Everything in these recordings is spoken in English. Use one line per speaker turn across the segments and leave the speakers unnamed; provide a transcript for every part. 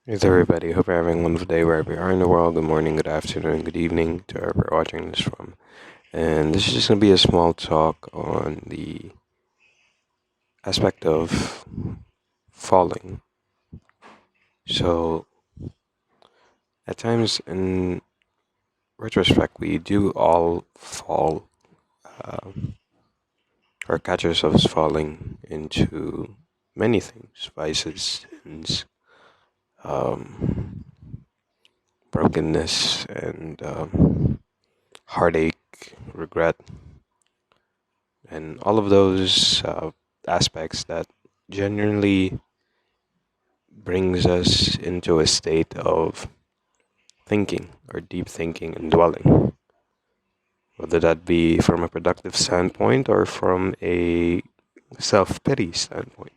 Hey there, everybody. Hope you're having a wonderful day wherever you are in the world. Good morning, good afternoon, good evening to wherever you're watching this from. And this is just going to be a small talk on the aspect of falling. So, at times, in retrospect, we do all fall uh, or catch ourselves falling into many things, vices, sins, um, brokenness, and heartache, regret, and all of those aspects that genuinely brings us into a state of thinking or deep thinking and dwelling, whether that be from a productive standpoint or from a self-pity standpoint.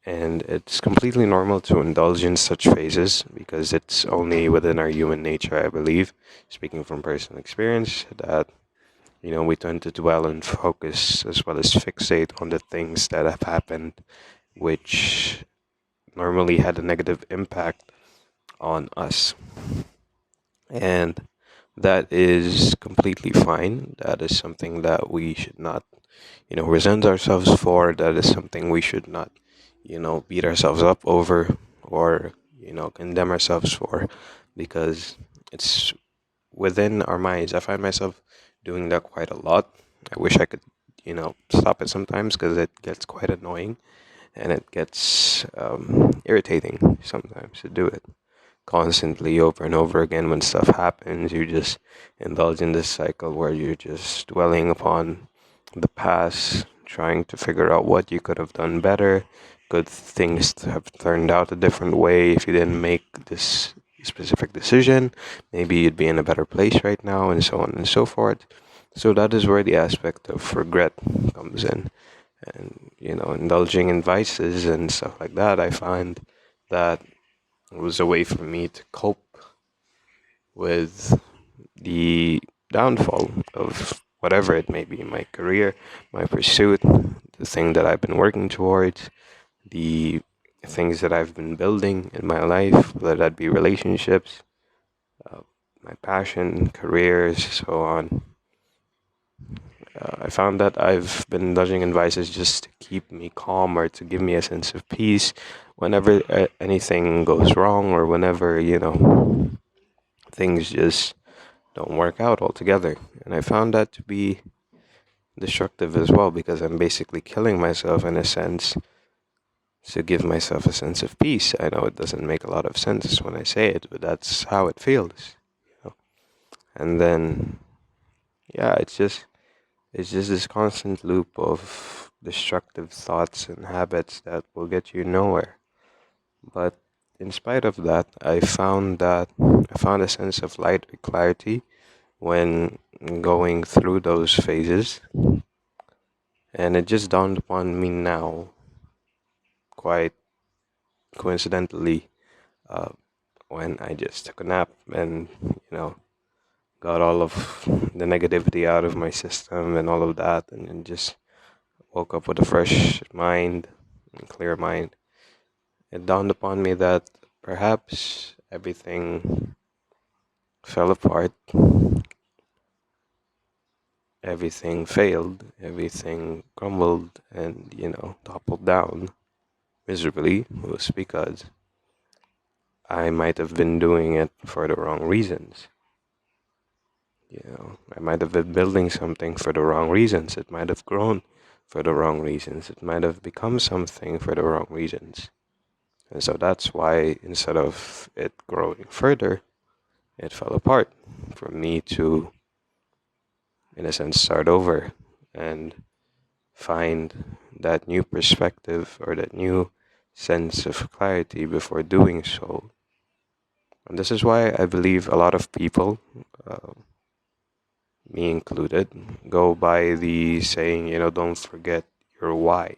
And it's completely normal to indulge in such phases because it's only within our human nature, I believe, speaking from personal experience, that we tend to dwell and focus as well as fixate on the things that have happened, which normally had a negative impact on us. And that is completely fine. That is something that we should not, resent ourselves for. That is something we should not, beat ourselves up over or, condemn ourselves for, because it's within our minds. I find myself doing that quite a lot. I wish I could, stop it sometimes because it gets quite annoying and it gets irritating sometimes to do it constantly over and over again. When stuff happens, you just indulge in this cycle where you're just dwelling upon the past, trying to figure out what you could have done better. Could things have turned out a different way if you didn't make this specific decision? Maybe you'd be in a better place right now, and so on and so forth. So that is where the aspect of regret comes in. And, indulging in vices and stuff like that, I find that it was a way for me to cope with the downfall of whatever it may be, my career, my pursuit, the thing that I've been working towards, the things that I've been building in my life, whether that be relationships, uh, my passion, careers, so on. I found that I've been indulging in vices just to keep me calm or to give me a sense of peace whenever anything goes wrong, or whenever, things just don't work out altogether. And I found that to be destructive as well, because I'm basically killing myself in a sense to give myself a sense of peace. I know it doesn't make a lot of sense when I say it, but that's how it feels. You know? And then, yeah, it's just this constant loop of destructive thoughts and habits that will get you nowhere. But in spite of that, I found a sense of light or clarity when going through those phases. And it just dawned upon me now, quite coincidentally, uh, when I just took a nap and, got all of the negativity out of my system and all of that, and then just woke up with a fresh mind and clear mind. It dawned upon me that perhaps everything fell apart, everything failed, everything crumbled and, toppled down miserably was because I might have been doing it for the wrong reasons. I might have been building something for the wrong reasons. It might have grown for the wrong reasons. It might have become something for the wrong reasons. And so that's why instead of it growing further, it fell apart for me to, in a sense, start over and find that new perspective or that new sense of clarity before doing so. And this is why I believe a lot of people, uh, me included, go by the saying, don't forget your why.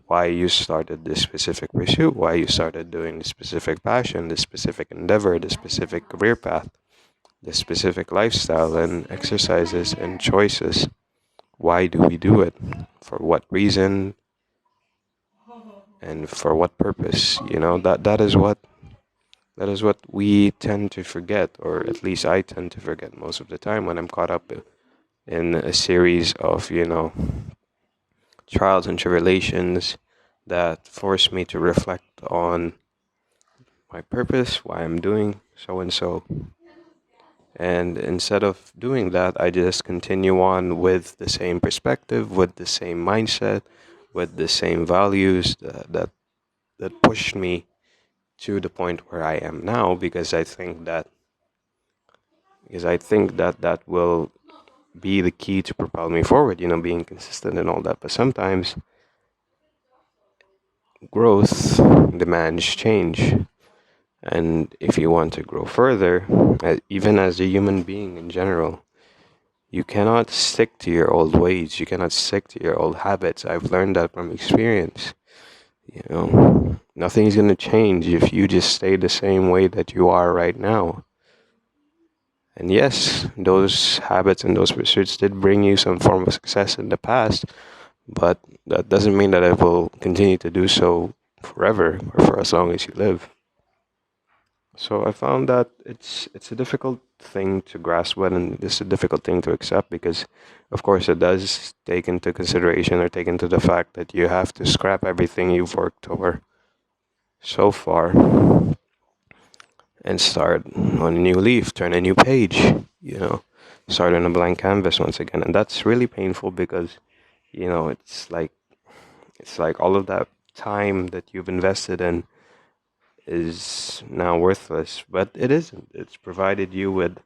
Why you started this specific pursuit, why you started doing this specific passion, this specific endeavor, this specific career path, this specific lifestyle and exercises and choices. Why do we do it? For what reason? and for what purpose. That is what we tend to forget, or at least I tend to forget most of the time when I'm caught up in a series of trials and tribulations that force me to reflect on my purpose, why I'm doing so and so. And instead of doing that, I just continue on with the same perspective, with the same mindset, with the same values that pushed me to the point where I am now, because I think that will be the key to propel me forward, being consistent and all that. But sometimes growth demands change. And if you want to grow further, even as a human being in general, you cannot stick to your old ways. You cannot stick to your old habits. I've learned that from experience. Nothing's going to change if you just stay the same way that you are right now. And yes, those habits and those pursuits did bring you some form of success in the past, but that doesn't mean that it will continue to do so forever or for as long as you live. So I found that it's a difficult thing to grasp with, and it's a difficult thing to accept because, of course, it does take into consideration or take into the fact that you have to scrap everything you've worked for so far and start on a new leaf, turn a new page, you know, start on a blank canvas once again, and that's really painful because it's like all of that time that you've invested in is now worthless, but it isn't. It's provided you with,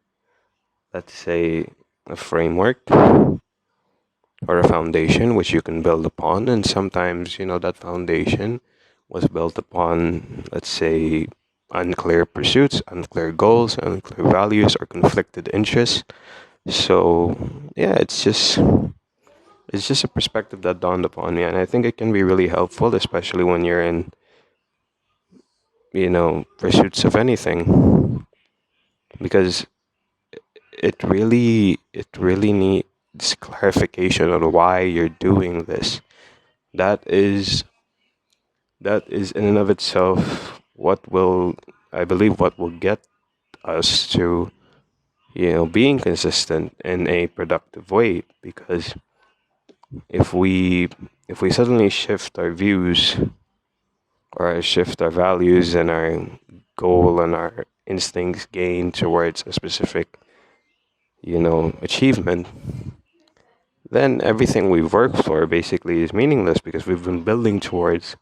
let's say, a framework or a foundation which you can build upon. And sometimes, that foundation was built upon, let's say, unclear pursuits, unclear goals, unclear values, or conflicted interests. So, yeah, it's just a perspective that dawned upon me, and I think it can be really helpful, especially when you're in, pursuits of anything, because it really needs clarification on why you're doing this. That is that is in and of itself what will get us to being consistent in a productive way, because if we if we suddenly shift our views or shift our values and our goal and our instincts gain towards a specific achievement, then everything we've worked for basically is meaningless because we've been building towards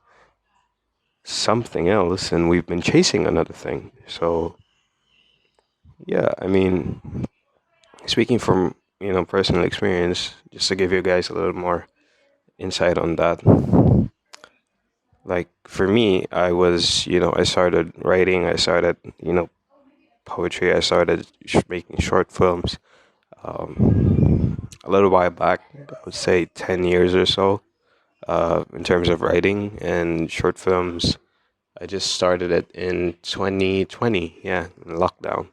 something else and we've been chasing another thing. So, yeah, I mean, speaking from, personal experience, just to give you guys a little more insight on that. Like for me, I started writing, I started, poetry, I started making short films a little while back, I would say 10 years or so. In terms of writing and short films, I just started it in 2020, yeah, in lockdown.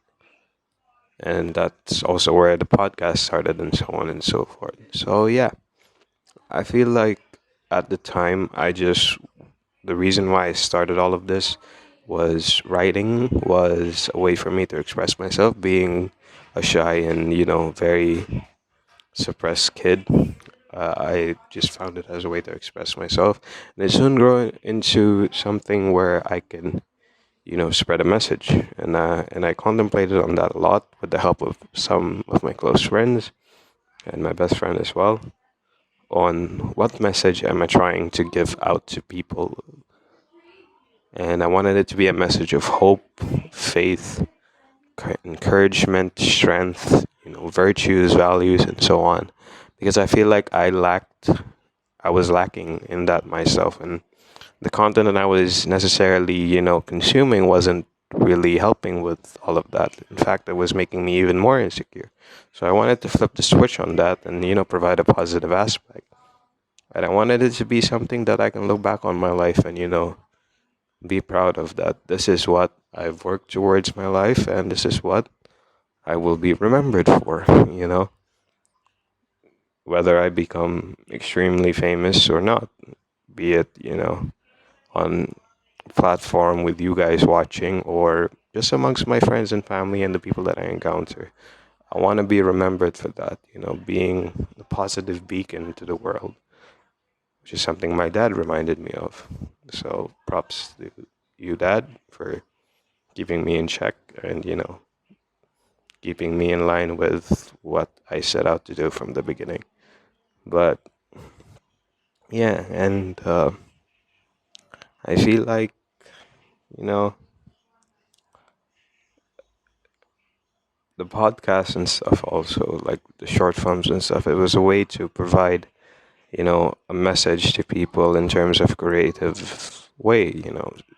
And that's also where the podcast started and so on and so forth. So, yeah, I feel like at the time, the reason why I started all of this was writing was a way for me to express myself, being a shy and, very suppressed kid. I just found it as a way to express myself, and it soon grew into something where I can, spread a message. And I contemplated on that a lot with the help of some of my close friends and my best friend as well. On what message am I trying to give out to people? And I wanted it to be a message of hope, faith, encouragement, strength, virtues, values, and so on. Because I feel like I was lacking in that myself, and the content that I was necessarily, consuming wasn't really helping with all of that. In fact, it was making me even more insecure. So I wanted to flip the switch on that and, provide a positive aspect. And I wanted it to be something that I can look back on my life and, be proud of, that this is what I've worked towards my life and this is what I will be remembered for, whether I become extremely famous or not, be it, on platform with you guys watching, or just amongst my friends and family and the people that I encounter. I want to be remembered for that, being a positive beacon to the world, which is something my dad reminded me of. So props to you, Dad, for keeping me in check and, keeping me in line with what I set out to do from the beginning. But yeah, and I feel like, you know, the podcast and stuff also, like the short films and stuff, it was a way to provide, a message to people in terms of creative way,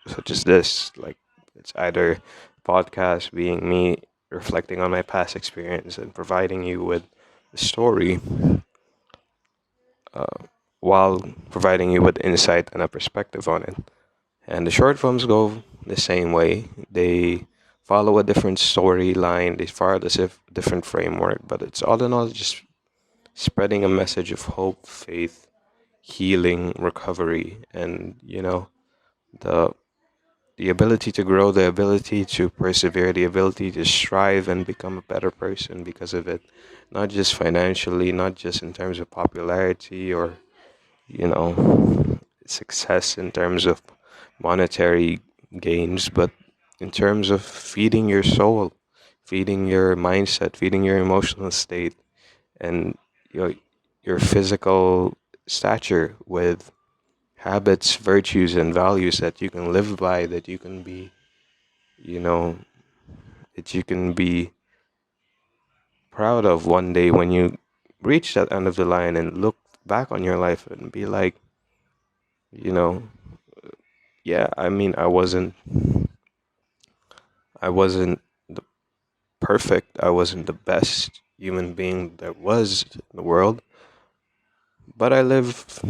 such as this. Like, it's either podcast being me reflecting on my past experience and providing you with a story, uh, while providing you with insight and a perspective on it. And the short films go the same way. They follow a different storyline, they follow a different framework, but it's all in all just spreading a message of hope, faith, healing, recovery, and the the ability to grow, the ability to persevere, the ability to strive and become a better person because of it. Not just financially, not just in terms of popularity or success in terms of monetary gains, but in terms of feeding your soul, feeding your mindset, feeding your emotional state, and your your physical stature with habits, virtues, and values that you can live by, that you can be, you know, that you can be proud of one day when you reach that end of the line and look back on your life and be like, you know, yeah, I mean, I wasn't the perfect, I wasn't the best human being there was in the world, but I live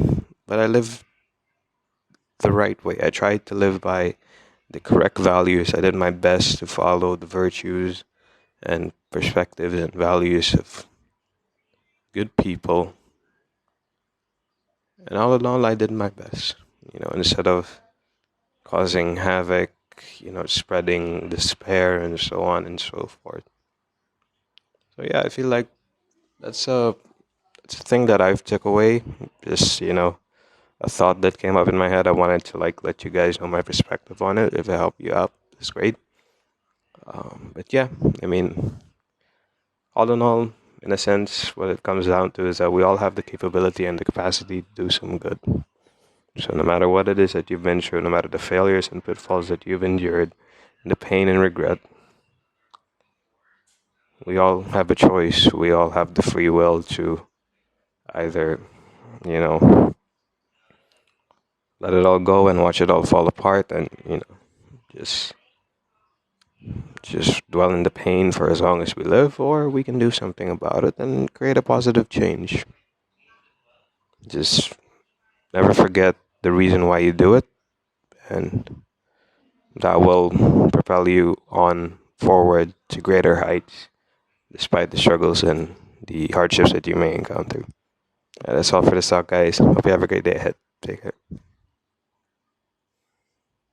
the right way. I tried to live by the correct values. I did my best to follow the virtues and perspectives and values of good people. And all in all, I did my best, instead of causing havoc, spreading despair and so on and so forth. So yeah, I feel like that's a it's a thing that I've took away. Just, a thought that came up in my head. I wanted to like let you guys know my perspective on it. If it helped you out, it's great. But yeah, I mean, all in all, in a sense, what it comes down to is that we all have the capability and the capacity to do some good. So no matter what it is that you've been through, no matter the failures and pitfalls that you've endured, the pain and regret, we all have a choice. We all have the free will to either, you know, let it all go and watch it all fall apart, and just just dwell in the pain for as long as we live, or we can do something about it and create a positive change. Just never forget the reason why you do it, and that will propel you on forward to greater heights despite the struggles and the hardships that you may encounter. That's all for this talk, guys. Hope you have a great day ahead. Take care.